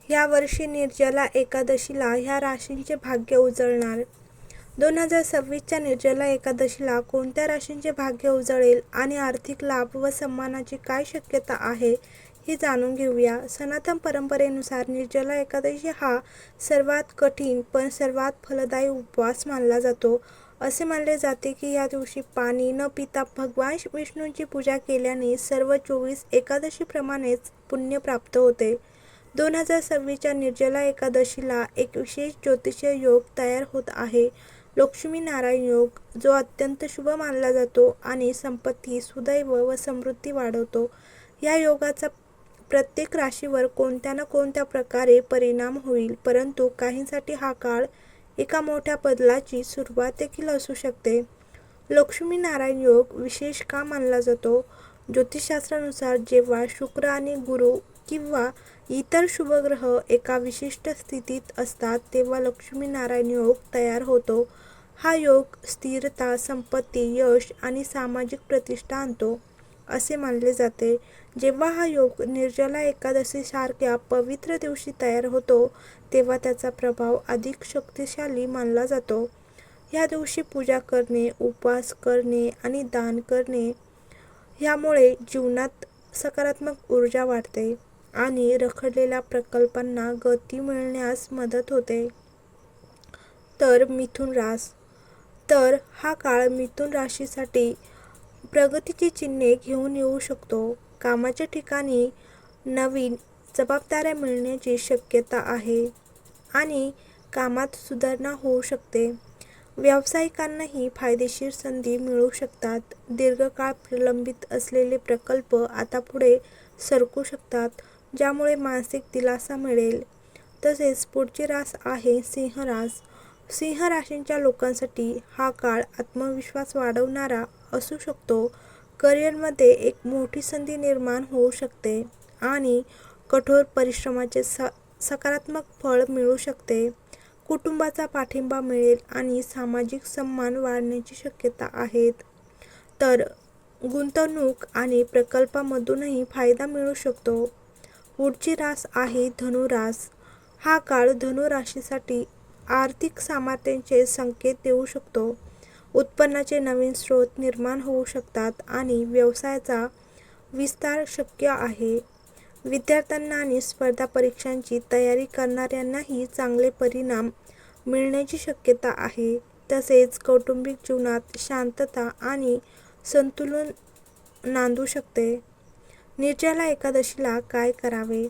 यावर्षी निर्जला एकादशीला ह्या राशींचे भाग्य उजळणार. 2026च्या निर्जला एकादशीला कोणत्या राशींचे भाग्य उजळेल आणि आर्थिक लाभ व सन्मानाची काय शक्यता आहे हे जाणून घेऊया. सनातन परंपरेनुसार निर्जला एकादशी हा सर्वात कठीण पण सर्वात फलदायी उपवास मानला जातो. असे मानले जाते की या दिवशी पाणी न पिता भगवान विष्णूंची पूजा केल्याने सर्व 24 एकादशीप्रमाणेच पुण्य प्राप्त होते. 2026च्या निर्जला एकादशीला एक विशेष ज्योतिषीय योग तयार होत आहे. लक्ष्मी-नारायण योग, जो अत्यंत शुभ मानला जातो आणि संपत्ती, सुदैव व समृद्धी वाढवतो. या योगाचा प्रत्येक राशीवर कोणत्या ना कोणत्या प्रकारे परिणाम होईल, परंतु काहींसाठी हा काळ एका मोठ्या बदलाची सुरुवात देखील असू शकते. लक्ष्मी-नारायण योग विशेष का मानला जातो? ज्योतिषशास्त्रानुसार जेव्हा शुक्र आणि गुरु किंवा इतर शुभग्रह एका विशिष्ट स्थितीत असतात तेव्हा लक्ष्मी-नारायण योग तयार होतो. हा योग स्थिरता, संपत्ती, यश आणि सामाजिक प्रतिष्ठा आणतो असे मानले जाते. जेव्हा हा योग निर्जला एकादशीसारख्या पवित्र दिवशी तयार होतो तेव्हा त्याचा प्रभाव अधिक शक्तिशाली मानला जातो. या दिवशी पूजा करणे, उपवास करणे आणि दान करणे यामुळे जीवनात सकारात्मक ऊर्जा वाढते आणि रखडलेल्या प्रकल्पांना गती मिळण्यास मदत होते. तर मिथुन रास. तर हा काळ मिथुन राशीसाठी प्रगतीची चिन्हे घेऊन येऊ शकतो. कामाच्या ठिकाणी नवीन जबाबदाऱ्या मिळण्याची शक्यता आहे आणि कामात सुधारणा होऊ शकते. व्यावसायिकांनाही फायदेशीर संधी मिळू शकतात. दीर्घकाळ प्रलंबित असलेले प्रकल्प आता पुढे सरकू शकतात, ज्यामुळे मानसिक दिलासा मिळेल. तसेच पुढची रास आहे सिंह रास. सिंह राशीच्या लोकांसाठी हा काळ आत्मविश्वास वाढवणारा असू शकतो. करिअरमध्ये एक मोठी संधी निर्माण होऊ शकते आणि कठोर परिश्रमाचे सकारात्मक फळ मिळू शकते. कुटुंबाचा पाठिंबा मिळेल आणि सामाजिक सन्मान वाढण्याची शक्यता आहेत. तर गुंतवणूक आणि प्रकल्पांमधूनही फायदा मिळू शकतो. पुढची रास आहे धनु रास. हा काळ धनु राशीसाठी आर्थिक सामर्थ्याचे संकेत देऊ शकतो. उत्पन्नाचे नवीन स्रोत निर्माण होऊ शकतात आणि व्यवसायाचा विस्तार शक्य आहे. विद्यार्थ्यांना आणि स्पर्धा परीक्षांची तयारी करणाऱ्यांनाही चांगले परिणाम मिळण्याची शक्यता आहे. तसेच कौटुंबिक जीवनात शांतता आणि संतुलन नांदू शकते. निर्जला एकादशीला काय करावे?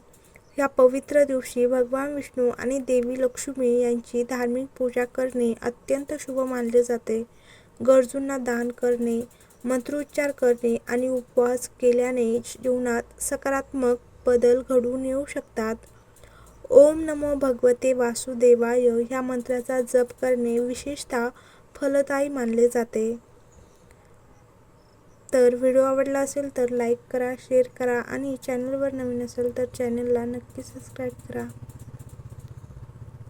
या पवित्र दिवशी भगवान विष्णू आणि देवी लक्ष्मी यांची धार्मिक पूजा करणे अत्यंत शुभ मानले जाते. गरजूंना दान करणे, मंत्रोच्चार करणे आणि उपवास केल्याने जीवनात सकारात्मक बदल घडून येऊ शकतात. ओम नमो भगवते वासुदेवाय ह्या मंत्राचा जप करणे विशेषतः फलदायी मानले जाते. तर व्हिडिओ आवडला असेल तर लाईक करा, शेअर करा आणि चॅनलवर नवीन असेल तर चॅनलला नक्की सबस्क्राईब करा.